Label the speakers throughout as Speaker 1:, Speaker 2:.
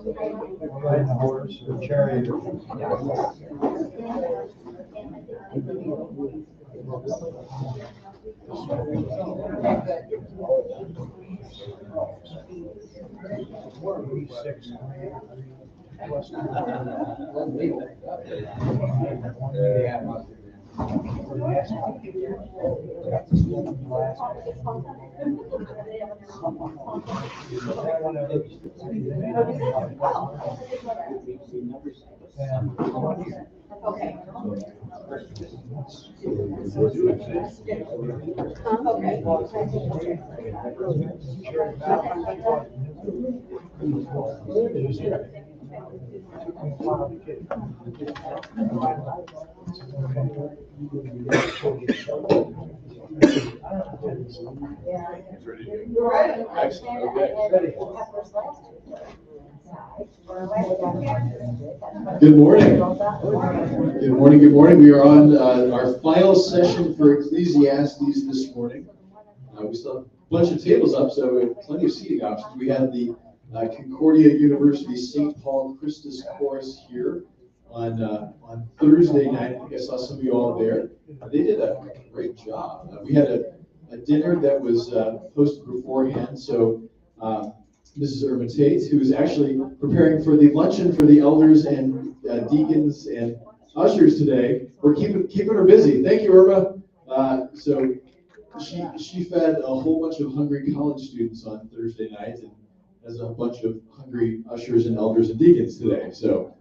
Speaker 1: Riding a horse or a chariot.
Speaker 2: Good morning. Good morning. Good morning. We are on our final session for Ecclesiastes this morning. We still have a bunch of tables up, so we have plenty of seating options. We have the Concordia University St. Paul Christus Chorus here on Thursday night. I think I saw some of you all there. They did a great job. We had a dinner that was hosted beforehand, so Mrs. Irma Tate, who is actually preparing for the luncheon for the elders and deacons and ushers today. We're keeping her busy. Thank you, Irma. So she fed a whole bunch of hungry college students on Thursday night, and has a bunch of hungry ushers and elders and deacons today. So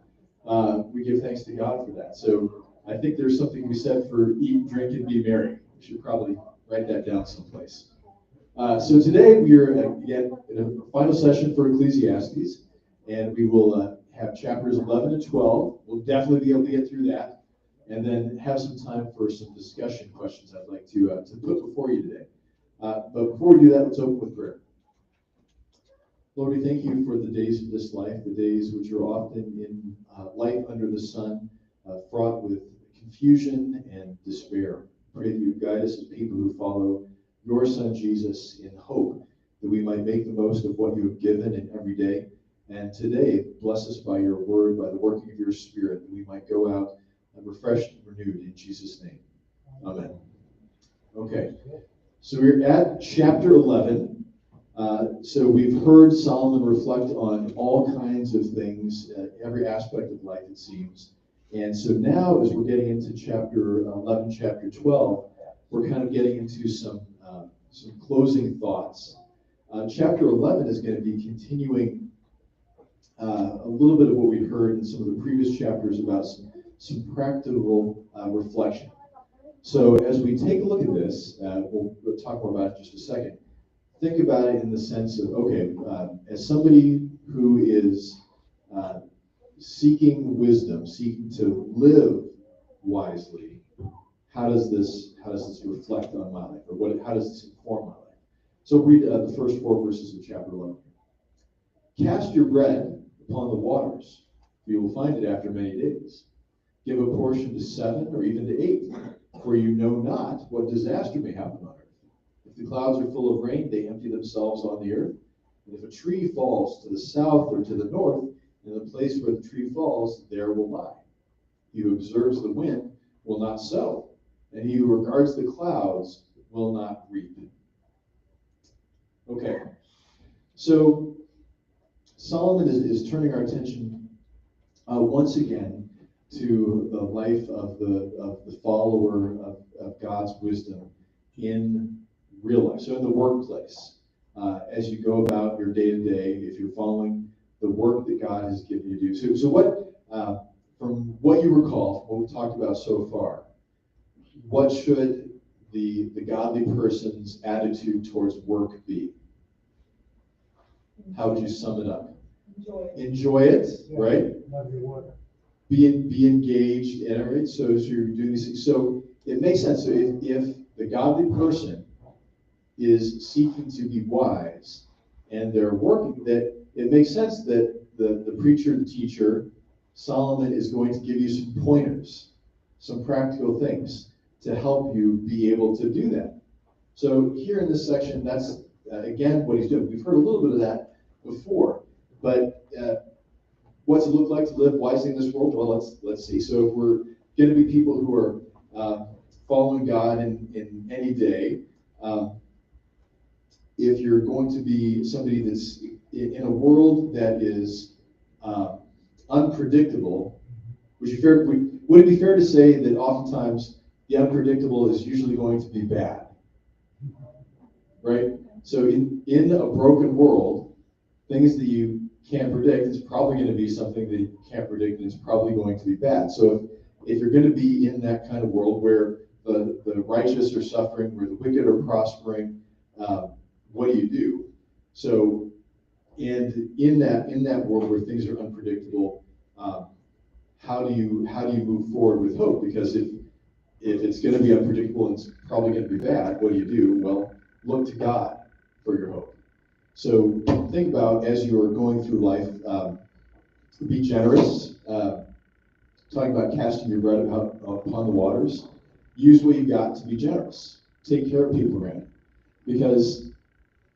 Speaker 2: we give thanks to God for that. So I think there's something we said for eat, drink, and be merry. We should probably write that down someplace. So today we are again in a final session for Ecclesiastes, and we will have chapters 11 and 12. We'll definitely be able to get through that, and then have some time for some discussion questions I'd like to put before you today. But before we do that, let's open with prayer. Lord, we thank you for the days of this life, the days which are often in life under the sun, fraught with confusion and despair. Pray that you guide us as people who follow your Son Jesus in hope, that we might make the most of what you have given in every day. And today, bless us by your word, by the working of your Spirit, that we might go out refreshed and renewed in Jesus' name. Amen. Okay, so we're at chapter 11. So we've heard Solomon reflect on all kinds of things, every aspect of life, it seems. And so now, as we're getting into chapter 11, chapter 12, we're kind of getting into some closing thoughts. Chapter 11 is going to be continuing a little bit of what we heard in some of the previous chapters about some practical reflection. So as we take a look at this, we'll talk more about it in just a second. Think about it in the sense of, okay, as somebody who is seeking wisdom, seeking to live wisely, how does this reflect on my life, or how does this inform my life? So read the first 4 verses of chapter 11. Cast your bread upon the waters, for you will find it after many days. Give a portion to 7 or even to 8, for you know not what disaster may happen on earth. If the clouds are full of rain, they empty themselves on the earth. And if a tree falls to the south or to the north, in the place where the tree falls, there will lie. He who observes the wind will not sow, and he who regards the clouds will not reap. Okay, so Solomon is turning our attention once again to the life of the follower of God's wisdom in real life. So in the workplace, as you go about your day-to-day, if you're following the work that God has given you to do. So what, from what you recall, what we've talked about so far, what should the godly person's attitude towards work be? How would you sum it up? Enjoy it, right? Be engaged in it, right? So you're doing these things. So it makes sense. So if the godly person is seeking to be wise and they're working, that it makes sense that the preacher, the teacher, Solomon is going to give you some pointers, some practical things to help you be able to do that. So here in this section, that's again what he's doing. We've heard a little bit of that before, but what's it look like to live wisely in this world? Well, let's see. So if we're going to be people who are following God in any day, if you're going to be somebody that's in a world that is unpredictable, would it be fair to say that oftentimes the unpredictable is usually going to be bad, right? So in a broken world, things that you can't predict, it's probably going to be something that you can't predict, and it's probably going to be bad. So if you're going to be in that kind of world where the righteous are suffering, where the wicked are prospering, what do you do? So, and in that world where things are unpredictable, how do you move forward with hope? Because if it's going to be unpredictable and it's probably going to be bad, what do you do? Well, look to God for your hope. So think about, as you are going through life, be generous. Talking about casting your bread upon the waters. Use what you've got to be generous. Take care of people around you. Because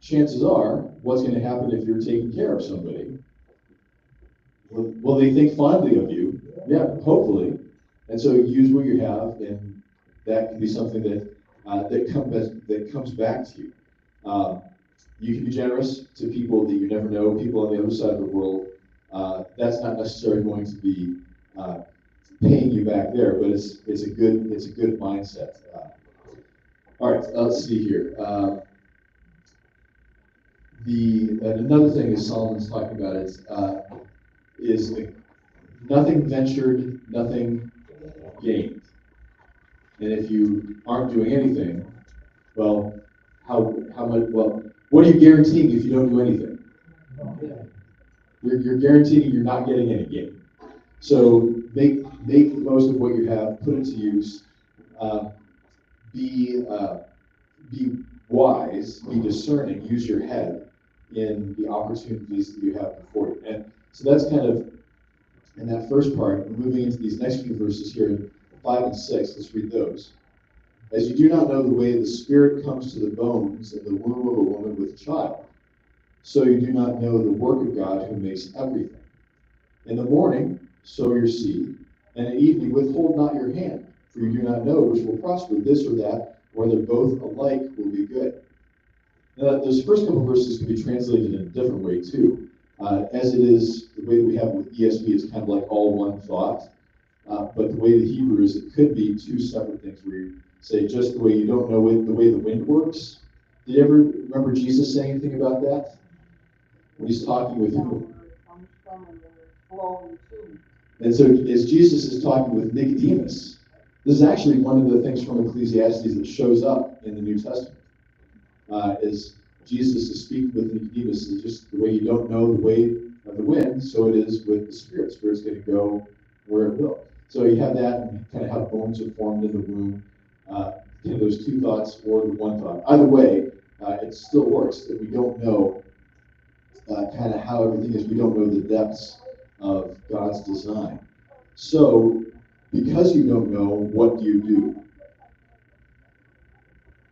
Speaker 2: chances are, what's going to happen if you're taking care of somebody? Will they think fondly of you? Yeah, hopefully. And so use what you have, and that can be something that comes back to you. You can be generous to people that you never know, people on the other side of the world. That's not necessarily going to be paying you back there, but it's a good mindset. All right, let's see here. Another thing that Solomon's talking about is nothing ventured, nothing gained. And if you aren't doing anything, well, how much? Well, what are you guaranteeing if you don't do anything? You're guaranteeing you're not getting any gain. So make the most of what you have, put it to use. Be wise, be discerning, use your head in the opportunities that you have before you. And so that's kind of in that first part. Moving into these next few verses here in 5 and 6, let's read those. As you do not know the way the Spirit comes to the bones in the womb of a woman with child, so you do not know the work of God who makes everything. In the morning, sow your seed, and at evening withhold not your hand, for you do not know which will prosper, this or that, whether both alike will be good. Now, those first couple verses can be translated in a different way too. As it is, the way that we have with ESV is kind of like all one thought. But the way the Hebrew is, it could be two separate things where you say just the way you don't know the way the wind works. Did you ever remember Jesus saying anything about that? When he's talking with who? And so as Jesus is talking with Nicodemus, this is actually one of the things from Ecclesiastes that shows up in the New Testament. As Jesus is speaking with Nicodemus, is just the way you don't know the way of the wind, so it is with the Spirit. Spirit's going to go where it will. So you have that, and kind of how bones are formed in the womb. Those two thoughts or the one thought. Either way, it still works that we don't know kind of how everything is. We don't know the depths of God's design. So, because you don't know, what do you do?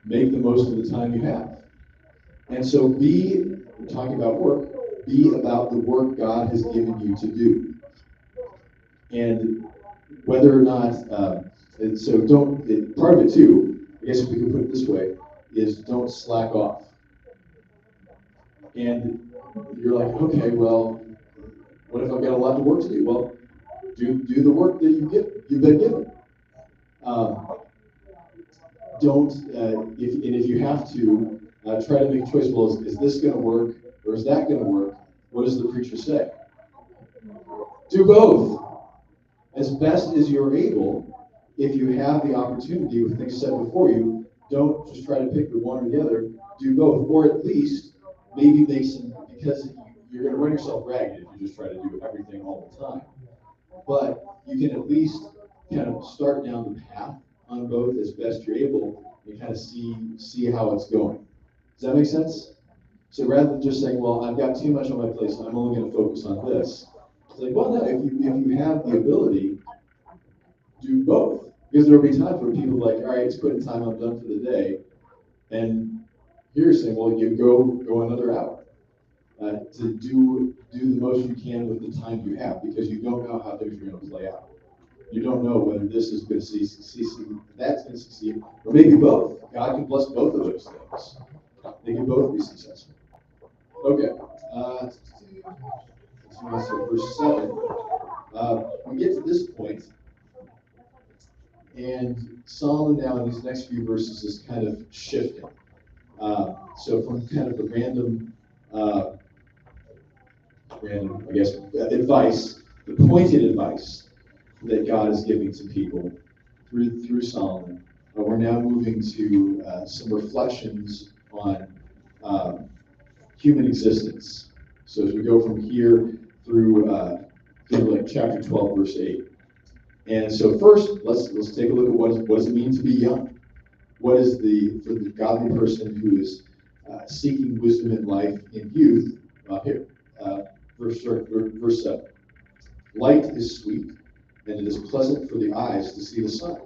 Speaker 2: Make the most of the time you have. And so we're talking about work, be about the work God has given you to do. And whether or not, and so part of it too, I guess if we could put it this way, is don't slack off. And you're like, okay, well, what if I've got a lot of work to do? Well, do the work that you've been given. If you have to, try to make a choice. Well, is this going to work or is that going to work? What does the preacher say? Do both. As best as you're able, if you have the opportunity with things set before you, don't just try to pick the one or the other. Do both, or at least maybe make some, because you're going to run yourself ragged if you just try to do everything all the time. But you can at least kind of start down the path on both as best you're able and kind of see how it's going. Does that make sense? So rather than just saying, well, I've got too much on my plate, so I'm only going to focus on this. It's like, well, no, if you have the ability, do both. Because there will be times where people are like, all right, it's quitting time, I'm done for the day. And you're saying, well, you go another hour to do do the most you can with the time you have, because you don't know how things are going to play out. You don't know whether this is going to succeed, that's going to succeed, or maybe both. God can bless both of those things. They can both be successful. Okay. So verse 7. We get to this point, and Solomon now in these next few verses is kind of shifting. So from kind of the random, I guess, advice, the pointed advice that God is giving to people through Solomon, we're now moving to some reflections on human existence. So as we go from here through like chapter 12, verse 8. And so first, let's take a look at what does it mean to be young? What is for the godly person who is seeking wisdom in life in youth? Here, verse 7. Light is sweet, and it is pleasant for the eyes to see the sun.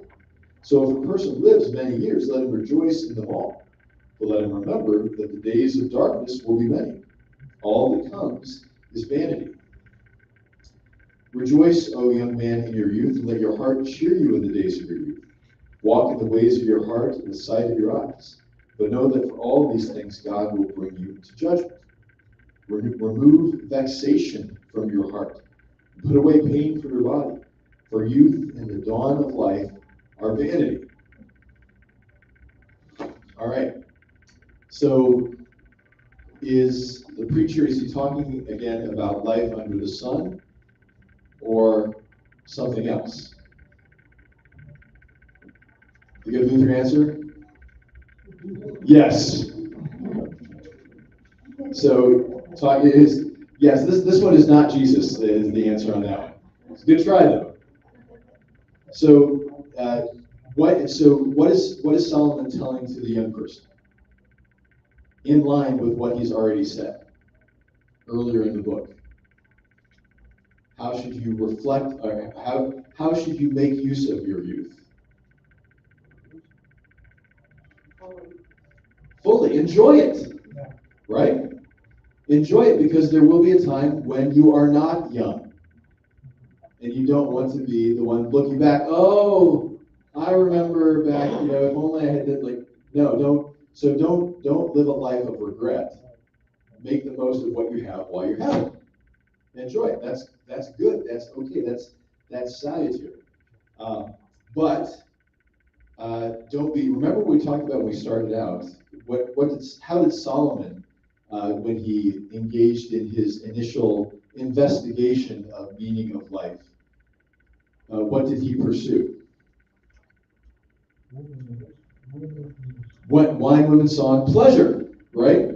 Speaker 2: So if a person lives many years, let him rejoice in them all. But let him remember that the days of darkness will be many. All that comes is vanity. Rejoice, O young man, in your youth, and let your heart cheer you in the days of your youth. Walk in the ways of your heart and the sight of your eyes. But know that for all these things God will bring you to judgment. Remove vexation from your heart. Put away pain from your body. For youth and the dawn of life are vanity. All right. So is he talking again about life under the sun or something else? You good with your answer? Yes. So yes, this one is not Jesus, is the answer on that one. It's a good try though. So what is Solomon telling to the young person? In line with what he's already said earlier in the book. How should you reflect, or how should you make use of your youth? Fully enjoy it, right? Enjoy it, because there will be a time when you are not young. And you don't want to be the one looking back, oh, I remember back, if only I had did don't live a life of regret. Make the most of what you have while you have it. Enjoy it. That's good. That's okay. That's salutary. But don't be. Remember what we talked about when we started out. How did Solomon, when he engaged in his initial investigation of meaning of life, what did he pursue? What wine, women, song, pleasure, right?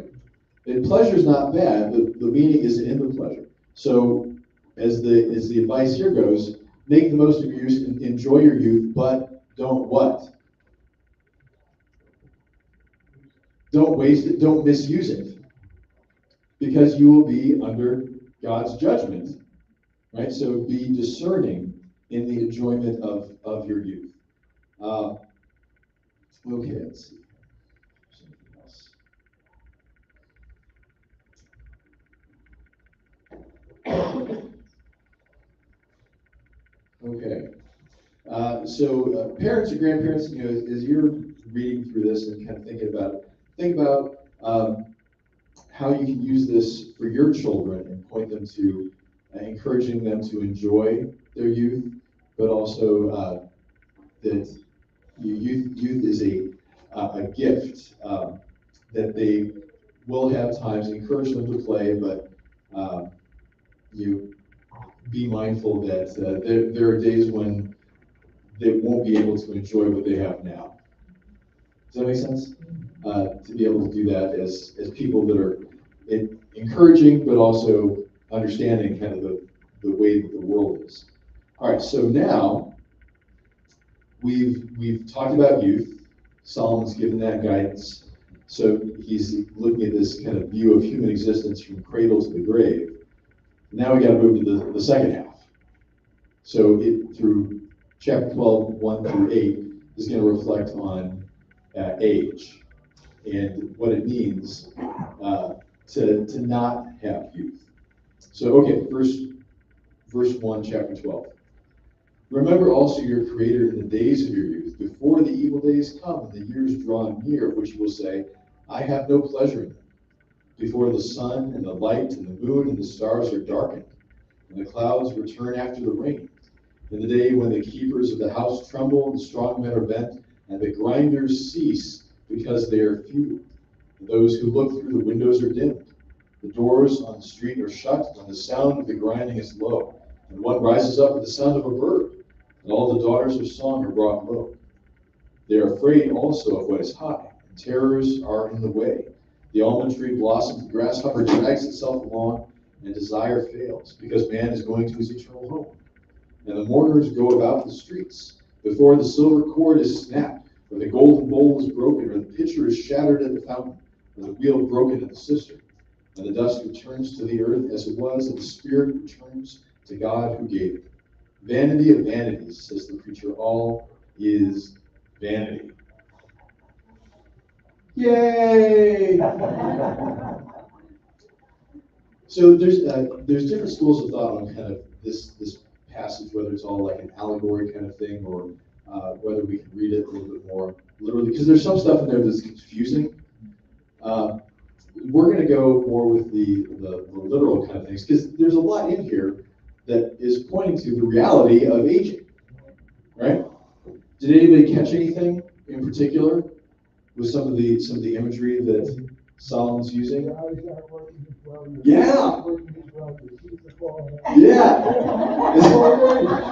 Speaker 2: And pleasure is not bad. The meaning is in the pleasure. So as the advice here goes, make the most of your youth, enjoy your youth, but don't what? Don't waste it, don't misuse it. Because you will be under God's judgment. Right? So be discerning in the enjoyment of your youth. Okay, let's see. Something else. Okay. So parents or grandparents, as you're reading through this and kind of thinking about it, think about how you can use this for your children and point them to encouraging them to enjoy their youth, but also that youth is a gift that they will have times. Encourage them to play, but you be mindful that there are days when they won't be able to enjoy what they have now. Does that make sense? To be able to do that as people that are encouraging, but also understanding kind of the way that the world is. All right, so now we've talked about youth. Solomon's given that guidance. So he's looking at this kind of view of human existence from cradle to the grave. Now we got to move to the second half. So through chapter 12, 1 through 8, is going to reflect on age and what it means to not have youth. So, okay, verse 1, chapter 12. Remember also your Creator in the days of your youth, before the evil days come and the years draw near, which you will say, I have no pleasure in them. Before the sun and the light and the moon and the stars are darkened, and the clouds return after the rain. In the day when the keepers of the house tremble, and the strong men are bent, and the grinders cease because they are few. And those who look through the windows are dimmed. The doors on the street are shut when the sound of the grinding is low. And one rises up with the sound of a bird, and all the daughters of song are brought low. They are afraid also of what is high, and terrors are in the way. The almond tree blossoms, the grasshopper drags itself along, and desire fails, because man is going to his eternal home. And the mourners go about the streets, before the silver cord is snapped, or the golden bowl is broken, or the pitcher is shattered at the fountain, or the wheel broken at the cistern. And the dust returns to the earth as it was, and the spirit returns to God who gave it. Vanity of vanities, says the preacher, all is vanity. Yay! So there's different schools of thought on kind of this passage, whether it's all like an allegory kind of thing, or whether we can read it a little bit more literally, because there's some stuff in there that's confusing. We're going to go more with the literal kind of things, because there's a lot in here that is pointing to the reality of aging, right? Did anybody catch anything in particular with some of the imagery that Solomon's using? Yeah. Yeah.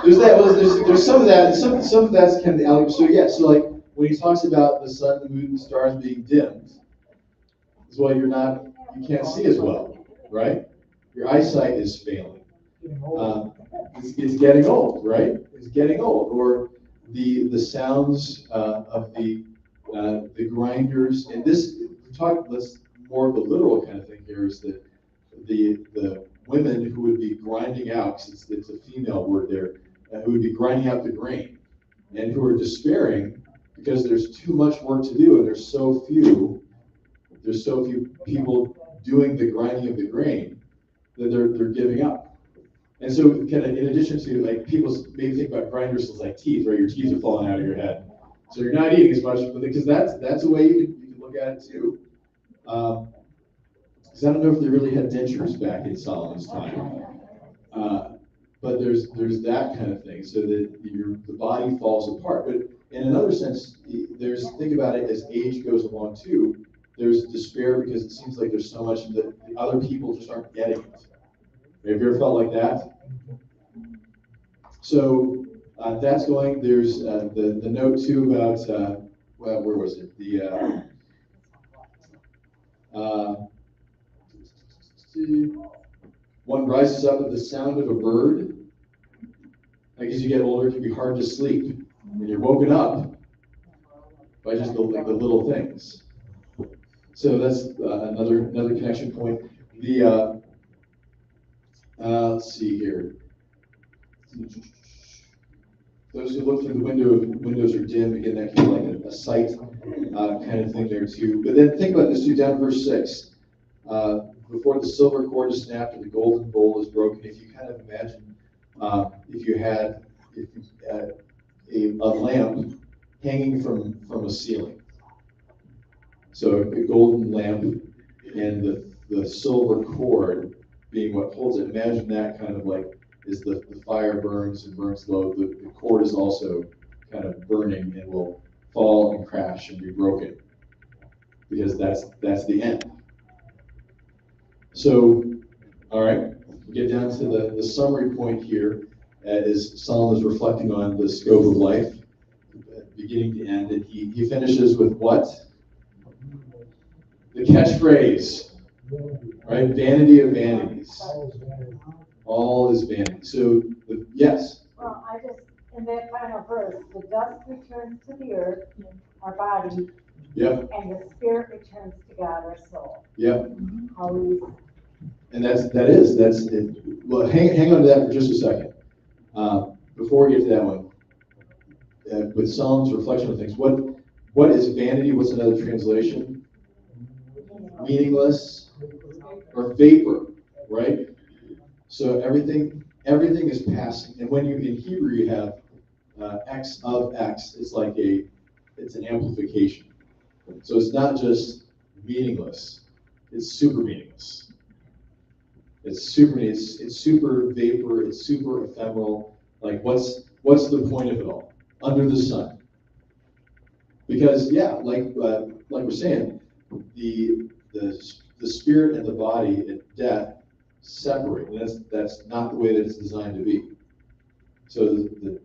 Speaker 2: There's some of that, and some of that's kind of the allegory. So yeah, so like when he talks about the sun, the moon, and the stars being dimmed, is well you can't see as well, right? Your eyesight is failing. It's getting old, right? It's getting old. Or the sounds of the grinders, and let's more of the literal kind of thing here is that the women who would be grinding out, because it's a female word there, who would be grinding out the grain, and who are despairing because there's too much work to do, and there's so few people doing the grinding of the grain that they're giving up. And so, kind of in addition to like people maybe think about grinders as like teeth, right? Your teeth are falling out of your head, so you're not eating as much, because that's a way you can look at it too. Because I don't know if they really had dentures back in Solomon's time, but there's that kind of thing, so that the body falls apart. But in another sense, think about it as age goes along too. There's despair because it seems like there's so much that the other people just aren't getting it. Have you ever felt like that? So that's going. There's the note too about where was it? One rises up at the sound of a bird. Like as you get older, it can be hard to sleep when you're woken up by just the little things. So that's another connection point. Let's see here. Those who look through the windows are dim. Again, that can be like a sight kind of thing there too. But then think about this too, down verse 6. Before the silver cord is snapped and the golden bowl is broken, if you kind of imagine if you had a lamp hanging from a ceiling. So a golden lamp and the silver cord being what holds it. Imagine that kind of like as the fire burns and burns low, the cord is also kind of burning and will fall and crash and be broken, because that's the end. So, all right, we get down to the summary point here as Solomon is reflecting on the scope of life, beginning to end, and he finishes with what? The catchphrase, right? Vanity of vanities. All is vanity. So, yes?
Speaker 1: Well, in that final verse, the dust returns to the earth, our body,
Speaker 2: Yep.
Speaker 1: and the spirit returns to God, our soul.
Speaker 2: Yep.
Speaker 1: Always.
Speaker 2: And that's it. Well, hang on to that for just a second. Before we get to that one, with Solomon's reflection on things, what is vanity? What's another translation? Meaningless or vapor, right? So everything is passing. And when you in Hebrew you have x of x, it's an amplification. So it's not just meaningless; it's super meaningless. It's super vapor. It's super ephemeral. Like what's the point of it all under the sun? Because yeah, like we're saying, the spirit and the body at death separate. And that's not the way that it's designed to be. So the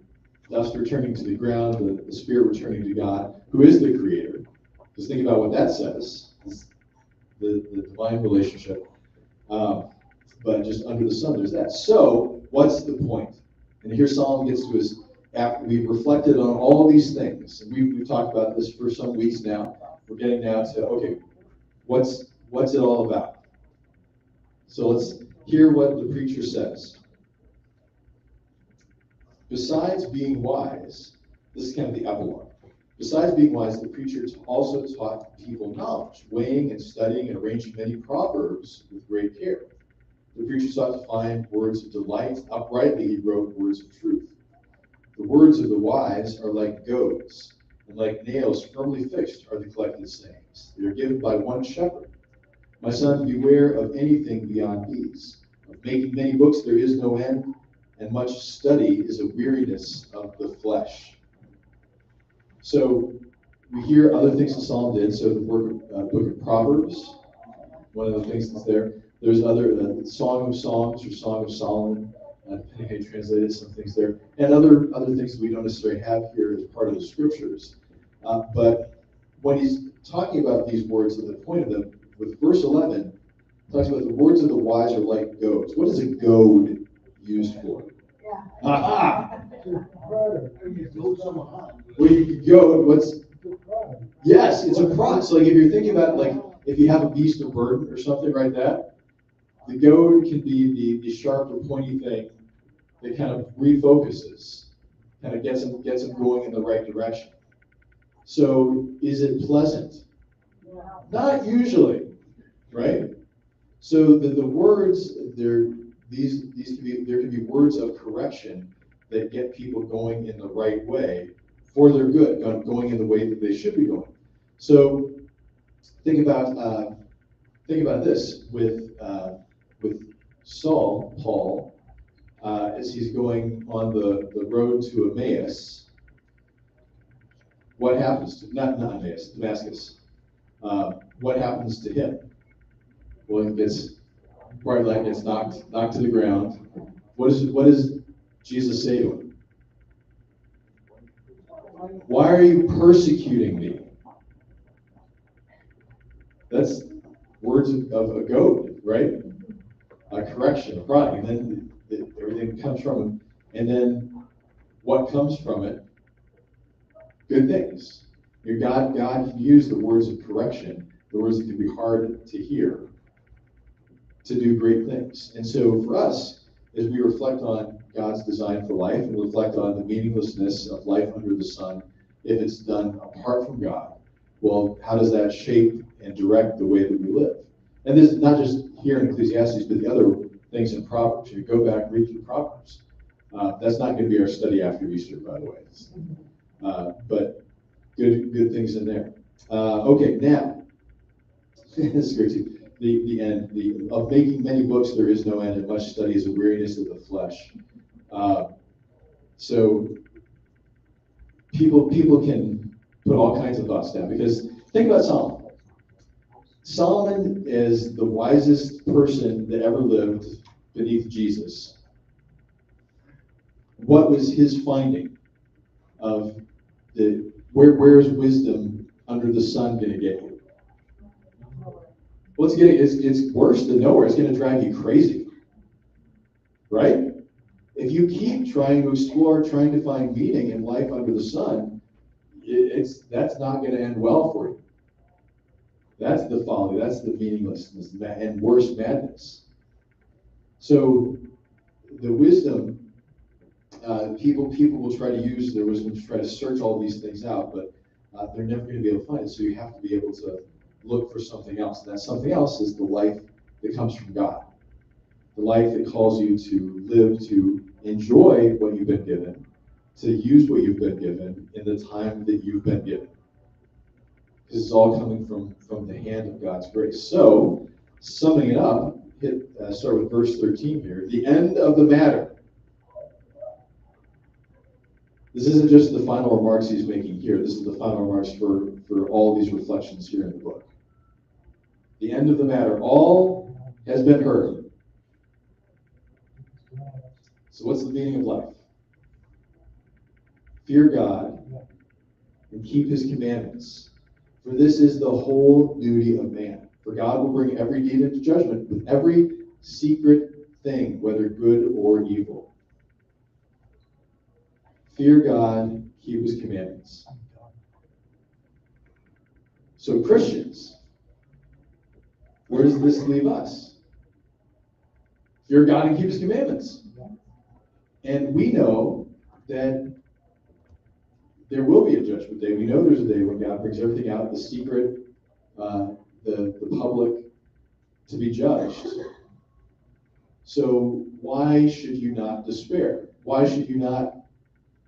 Speaker 2: dust returning to the ground, the spirit returning to God, who is the creator. Just think about what that says. The divine relationship. But just under the sun, there's that. So what's the point? And here Solomon gets to his, after we've reflected on all these things, and we've talked about this for some weeks now. We're getting now to, okay, what's it all about? So let's hear what the preacher says. Besides being wise, this is kind of the epilogue. Besides being wise, the preacher also taught people knowledge, weighing and studying and arranging many proverbs with great care. The preacher sought to find words of delight. Uprightly he wrote words of truth. The words of the wise are like goads, and like nails firmly fixed are the collected sayings. They are given by one shepherd. My son, beware of anything beyond these. Of making many books there is no end, and much study is a weariness of the flesh. So we hear other things that Solomon did. So the book of Proverbs, one of the things that's there. There's other Song of Songs or Song of Solomon, depending how you translate it, some things there, and other things that we don't necessarily have here as part of the scriptures. But when he's talking about these words, and the point of them, with verse 11, talks about the words of the wise are like goads. What is a goad used for?
Speaker 1: Yeah.
Speaker 2: Aha! Well, you goad, yes, it's a prod. So like if you're thinking about like if you have a beast of burden or something like that, the goad can be the sharp or pointy thing that kind of refocuses, kind of gets them going in the right direction. So is it pleasant? Not usually, right? So the words there can be words of correction that get people going in the right way for their good, going in the way that they should be going. So think about this with Paul, as he's going on the road to Emmaus. What happens to not Emmaus, Damascus? What happens to him? Well, he gets bright light, gets knocked to the ground. What does Jesus say to him? Why are you persecuting me? That's words of a goad, right? A correction, a prod, and then everything comes from him. And then what comes from it? Good things. God can use the words of correction, the words that can be hard to hear, to do great things. And so for us, as we reflect on God's design for life and reflect on the meaninglessness of life under the sun, if it's done apart from God, well, how does that shape and direct the way that we live? And this is not just here in Ecclesiastes, but the other things in Proverbs. You go back and read through Proverbs. That's not going to be our study after Easter, by the way. But good things in there. Okay, now, this is great too. The end. Of making many books there is no end, and much study is a weariness of the flesh. So people can put all kinds of thoughts down, because think about Solomon. Solomon is the wisest person that ever lived beneath Jesus. What was his finding of where's wisdom under the sun going to get you? Well, it's worse than nowhere. It's going to drive you crazy, right? If you keep trying to explore, trying to find meaning in life under the sun, that's not going to end well for you. That's the folly. That's the meaninglessness and worse, madness. So the wisdom, people will try to use their wisdom to try to search all these things out, but they're never going to be able to find it. So you have to be able to look for something else. And that something else is the life that comes from God. the life that calls you to live, to enjoy what you've been given, to use what you've been given in the time that you've been given. Because it's all coming from the hand of God's grace. So, summing it up, start with verse 13 here. The end of the matter. This isn't just the final remarks he's making here. This is the final remarks for all these reflections here in the book. The end of the matter. All has been heard. So what's the meaning of life? Fear God and keep his commandments. For this is the whole duty of man. For God will bring every deed into judgment with every secret thing, whether good or evil. Fear God, keep his commandments. So Christians, where does this leave us? Fear God and keep his commandments. And we know that there will be a judgment day. We know there's a day when God brings everything out, the secret, the public, to be judged. So why should you not despair? Why should you not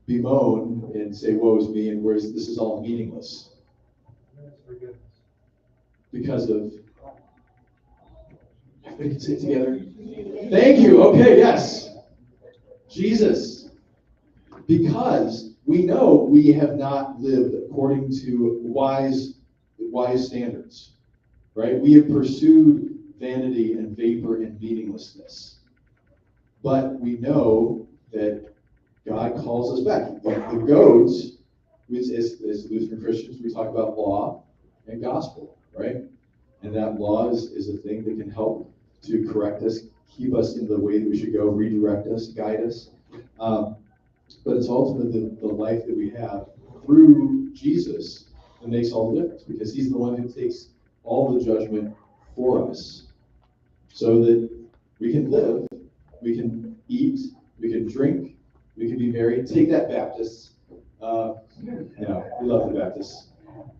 Speaker 2: bemoan and say, woe is me, and this is all meaningless? Because of, everybody can say it together. Thank you. Okay, yes. Jesus. Because we know we have not lived according to wise standards, right? We have pursued vanity and vapor and meaninglessness. But we know that God calls us back. The goads, as Lutheran Christians, we talk about law and gospel, right? And that law is a thing that can help to correct us, keep us in the way that we should go, redirect us, guide us. But it's ultimately the life that we have through Jesus that makes all the difference, because he's the one who takes all the judgment for us so that we can live, we can eat, we can drink, we can be married. Take that, Baptists. We love the Baptists.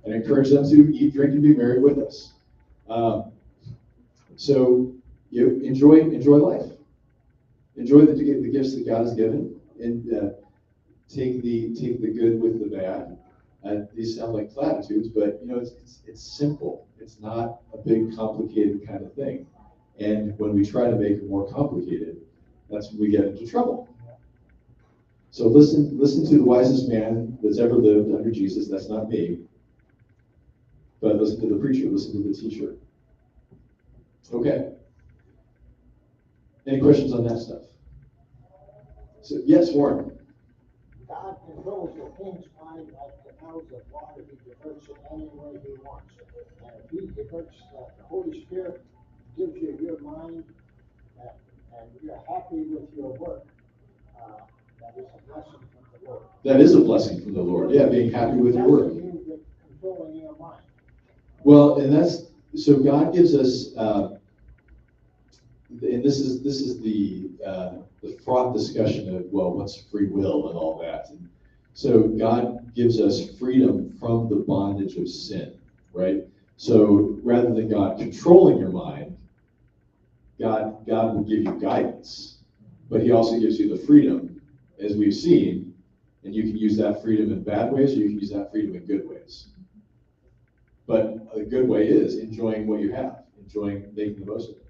Speaker 2: And encourage them to eat, drink, and be married with us. So you enjoy life. Enjoy the gifts that God has given, and take the good with the bad. These sound like platitudes, but it's simple. It's not a big, complicated kind of thing. And when we try to make it more complicated, that's when we get into trouble. So listen to the wisest man that's ever lived under Jesus. That's not me. But listen to the preacher. Listen to the teacher. Okay. Any questions on that stuff? So yes, Warren.
Speaker 3: God controls the king's mind like canals of water. He diverts it any way he wants. And if he diverts, the Holy Spirit gives you your mind, and you're happy with your work, that is a blessing from the Lord.
Speaker 2: That is a blessing from the Lord. Yeah, being happy with your work.
Speaker 3: Controlling your mind.
Speaker 2: Well, and so God gives us, and this is the fraught discussion of, well, what's free will and all that. And so God gives us freedom from the bondage of sin, right? So rather than God controlling your mind, God will give you guidance, but he also gives you the freedom, as we've seen, and you can use that freedom in bad ways, or you can use that freedom in good ways. But a good way is enjoying what you have, enjoying making the most of it.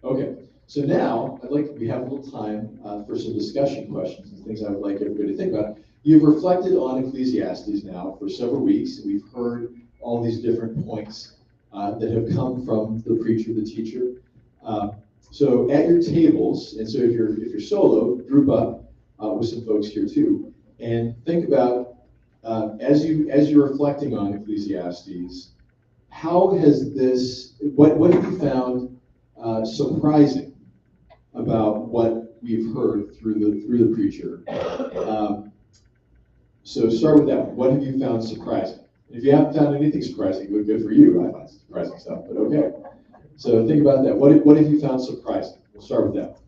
Speaker 2: Okay, so now we have a little time for some discussion questions and things I would like everybody to think about. You've reflected on Ecclesiastes now for several weeks, and we've heard all these different points that have come from the preacher, the teacher. So at your tables, and so if you're solo, group up with some folks here too, and think about as you're reflecting on Ecclesiastes, how has this? What have you found surprising about what we've heard through the preacher? So start with that. What have you found surprising? If you haven't found anything surprising, good for you. I find surprising stuff, but okay. So think about that. What have you found surprising? We'll start with that.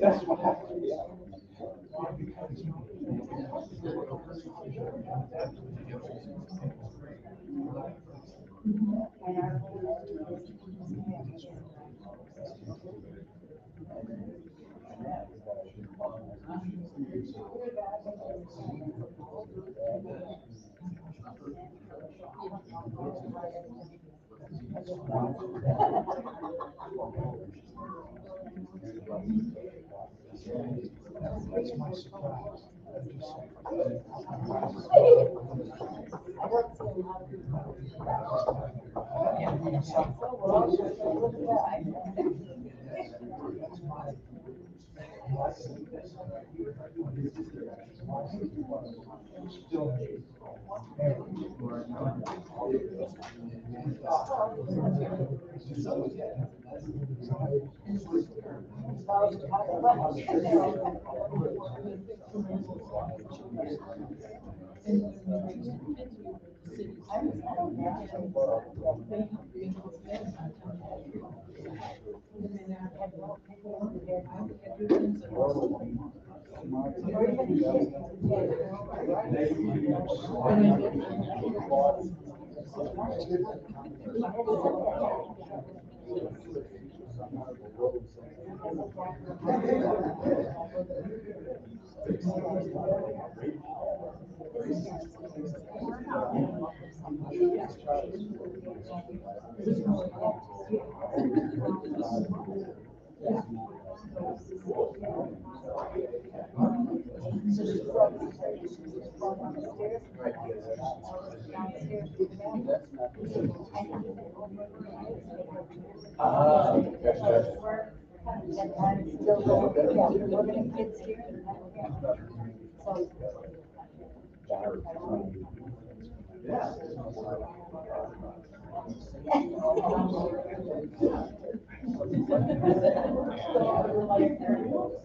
Speaker 4: That's what happened.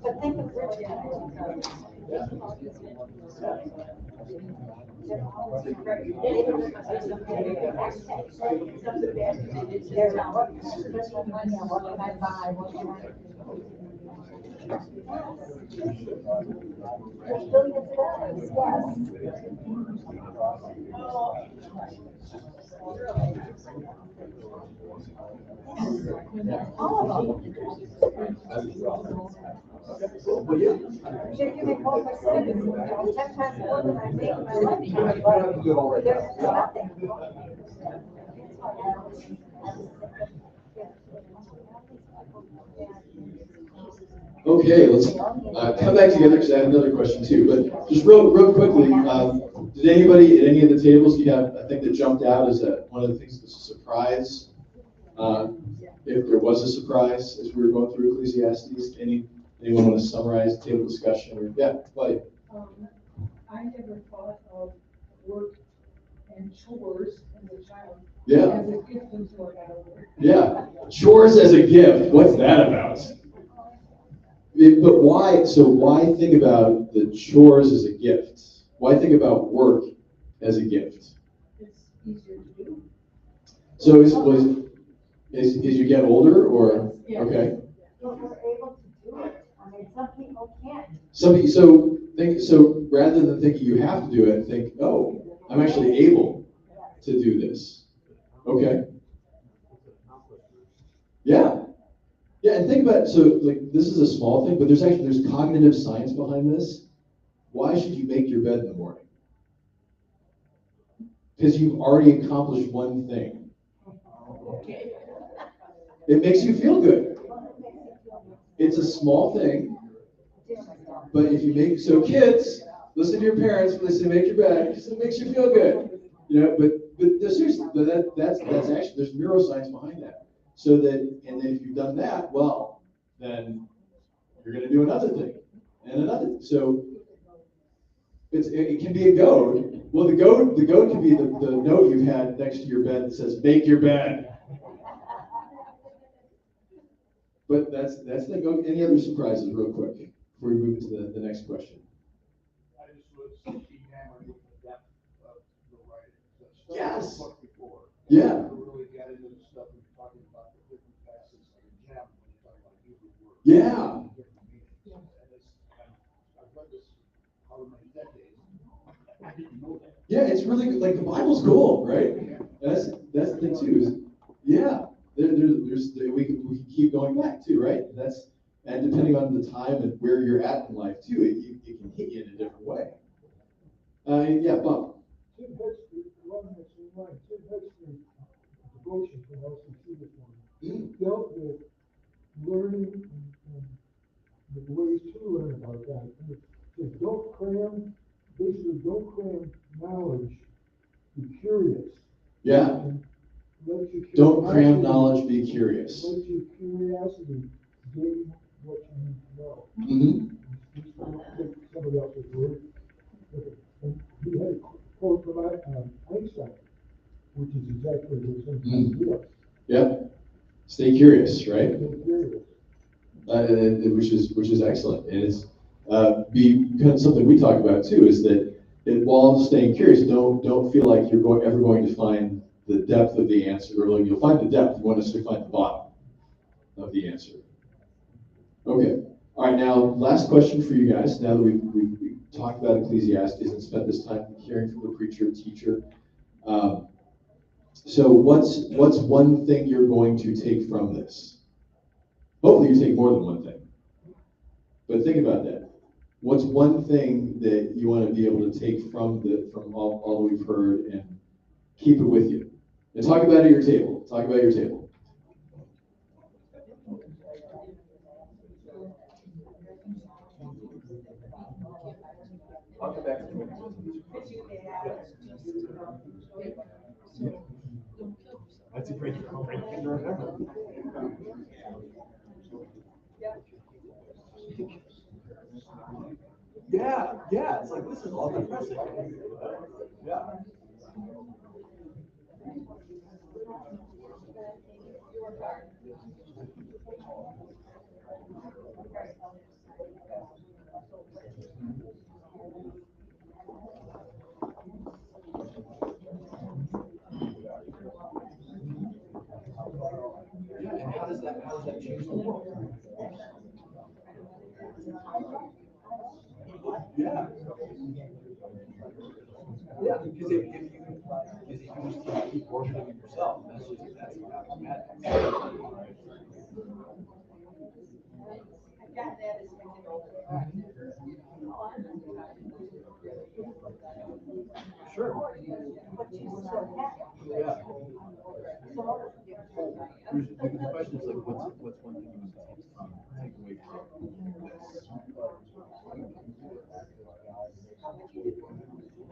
Speaker 1: But think of Richard. They're not, what can I buy, what can I? There's billions of dollars, yes. All of them. Should give me 4%, 10 times more than I make in my lifetime, but there's nothing.
Speaker 2: Okay, let's come back together because I have another question too. But just real quickly, did anybody at any of the tables you have, I think that jumped out as one of the things that's a surprise? If there was a surprise as we were going through Ecclesiastes, anyone want to summarize the table discussion? Or, yeah, Claudia.
Speaker 5: I never thought of work and chores as a child.
Speaker 2: Yeah.
Speaker 5: As a gift until I got older.
Speaker 2: Yeah, chores as a gift. What's that about? But why? So why think about the chores as a gift? Why think about work as a gift?
Speaker 5: It's easier to do.
Speaker 2: So as you get older, or
Speaker 5: Yeah.
Speaker 2: Okay?
Speaker 1: But we're able to do it. I mean, some people can't.
Speaker 2: So rather than thinking you have to do it, think, oh, I'm actually able to do this. Okay. Yeah. Yeah, and think about it. So like this is a small thing, but there's cognitive science behind this. Why should you make your bed in the morning? Because you've already accomplished one thing. It makes you feel good. It's a small thing, but if you make, so kids, listen to your parents when they say make your bed, because it makes you feel good. You know, but seriously, that's actually, there's neuroscience behind that. So that, and then if you've done that, well, then you're going to do another thing and another. So it can be a goad. Well, the goad can be the note you've had next to your bed that says make your bed. But that's the goad. Any other surprises, real quick, before we move to the next question?
Speaker 6: I just was enamored with the depth of the writing. The stuff
Speaker 2: Yes.
Speaker 6: we talked before.
Speaker 2: Yeah.
Speaker 6: We really got into the stuff we were talking about, the different facets of the gem when you talk about Hebrew words.
Speaker 2: Yeah.
Speaker 6: Different meanings. And I've read this however many decades. I didn't know that.
Speaker 2: Yeah, it's really good. Like the Bible's cool, right? That's the thing too. Is yeah, we can keep going back too, right? And depending on the time and where you're at in life too, it can hit you in a different way. Yeah, Bob.
Speaker 7: Tim Hexter, one that's in line, Tim Hexter, devotion from LCC this morning, dealt with learning and the ways to learn about that. And it says, don't cram knowledge, be curious.
Speaker 2: Yeah.
Speaker 7: And let your
Speaker 2: Don't cram
Speaker 7: curiosity-
Speaker 2: knowledge, be curious.
Speaker 7: Let your curiosity gain what you need to know.
Speaker 2: Mm-hmm.
Speaker 7: Just don't take somebody else's word. And he had a quote from Einstein, which is exactly what it's saying.
Speaker 2: Yep. Stay curious, right?
Speaker 7: Stay curious.
Speaker 2: Which is excellent, and it's kind of something we talk about too. Is that while staying curious, don't feel like you're ever going to find the depth of the answer, or like you'll find the depth. You want to find the bottom of the answer. Okay. All right. Now, last question for you guys. Now that we've talked about Ecclesiastes and spent this time hearing from the preacher, teacher. So what's one thing you're going to take from this? Hopefully you take more than one thing. But think about that. What's one thing that you want to be able to take from all that we've heard and keep it with you? And talk about it at your table. Talk about your table.
Speaker 4: I'll get back to it. That's a great thing to remember. Yeah, it's like, this is all depressing. Yeah. Yeah, and how does that change the world? Yeah. Yeah, because if you just keep worshiping yourself, that's automatic. Sure. Yeah. The question is like, what's one thing you take away from this?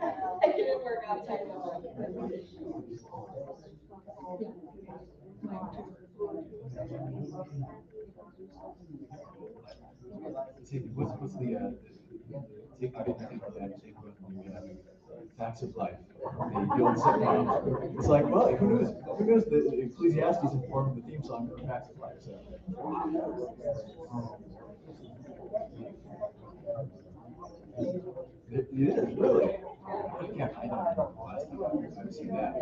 Speaker 8: I couldn't work outside of
Speaker 4: What's the take I didn't think of that, take with the facts of life. You don't sit down. It's like, well, who knows? Who knows that Ecclesiastes informed the theme song for Facts of Life? So. It is really. Yeah, I don't know. I've seen that.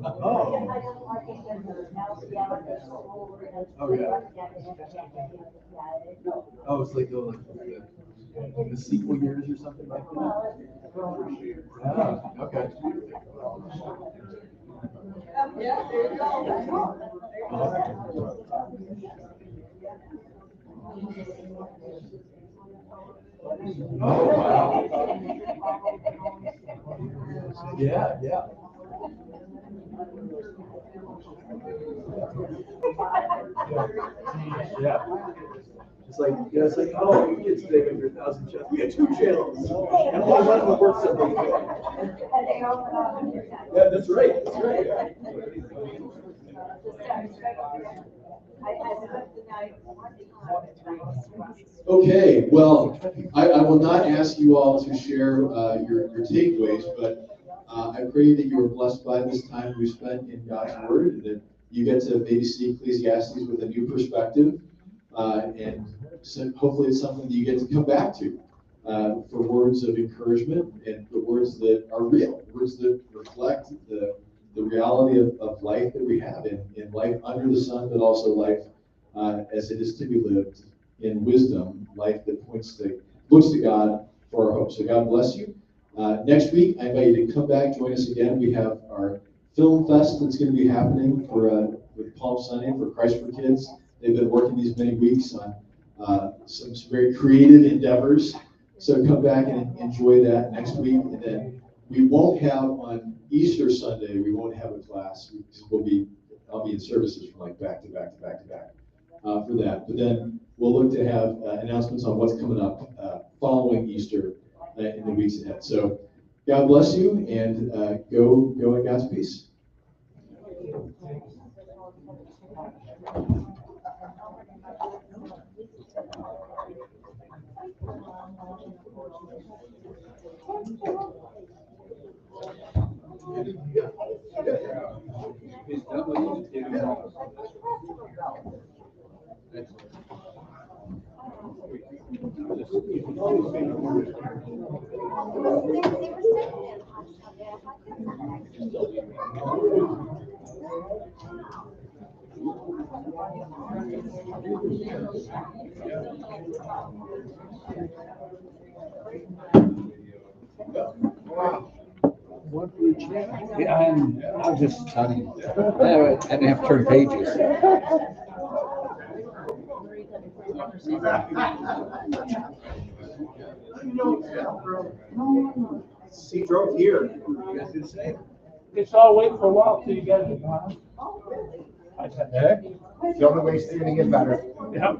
Speaker 4: Oh. Oh yeah. Oh, it's like the sequel years or something like that. Yeah. Okay.
Speaker 8: Yeah, there you go.
Speaker 4: Oh, wow. Yeah, yeah. Yeah. It's like, you know, it's like, oh, you kids today got your 1,000 channels. We got 2 channels. And only one of them works every day. Yeah, that's right, that's right.
Speaker 2: Okay, well, I will not ask you all to share your takeaways, but I pray that you were blessed by this time we spent in God's Word, and that you get to maybe see Ecclesiastes with a new perspective, and so hopefully it's something that you get to come back to for words of encouragement and the words that are real, words that reflect the reality of life that we have in life under the sun, but also life as it is to be lived in wisdom, life that looks to God for our hope. So God bless you. Next week, I invite you to come back, join us again. We have our film fest that's going to be happening with Palm Sunday for Christ for Kids. They've been working these many weeks on some very creative endeavors. So come back and enjoy that next week. And then we won't have on Easter Sunday, we won't have a class because I'll be in services from like back to back to back to back for that. But then we'll look to have announcements on what's coming up following Easter in the weeks ahead. So God bless you, and go in God's peace.
Speaker 9: One for each. Yeah, I'll just study. I didn't have to turn pages.
Speaker 6: He drove here. You guys did the same.
Speaker 7: It's all wait for a while till you get it, huh?
Speaker 6: The only way steering to get better.
Speaker 7: Yeah.